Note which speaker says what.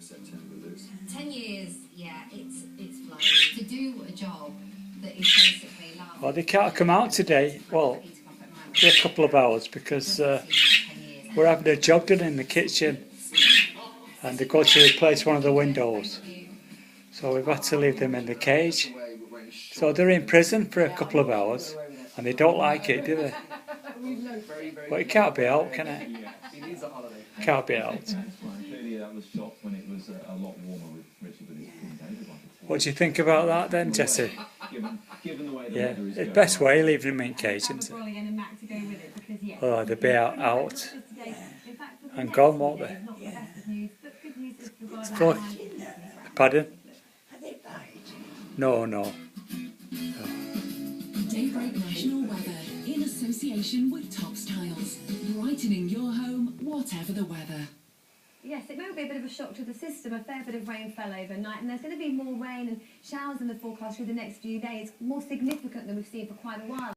Speaker 1: September.
Speaker 2: 10 years, yeah, it's flown. To do a job that is basically like...
Speaker 3: Well, they can't come out today, well, for a couple of hours, because we're having a job done in the kitchen and they've got to replace one of the windows. So we've had to leave them in the cage. So they're in prison for a couple of hours and they don't like it, do they? But it can't be helped, can it? Can't be helped.
Speaker 1: Clearly that was shocked when it was a lot warmer with Richard, but
Speaker 3: What do you think about that then, Jesse?
Speaker 1: given the way the
Speaker 3: Yeah,
Speaker 1: weather is
Speaker 3: the
Speaker 1: going,
Speaker 3: best way, leaving them in cage, isn't it? Oh, they'll be out and gone, won't they? It's fun. Pardon? No.
Speaker 4: Daybreak National Weather in association with Tops Tiles, brightening your home whatever the weather.
Speaker 5: Yes, it may be a bit of a shock to the system. A fair bit of rain fell overnight, and there's going to be more rain and showers in the forecast through the next few days, more significant than we've seen for quite a while.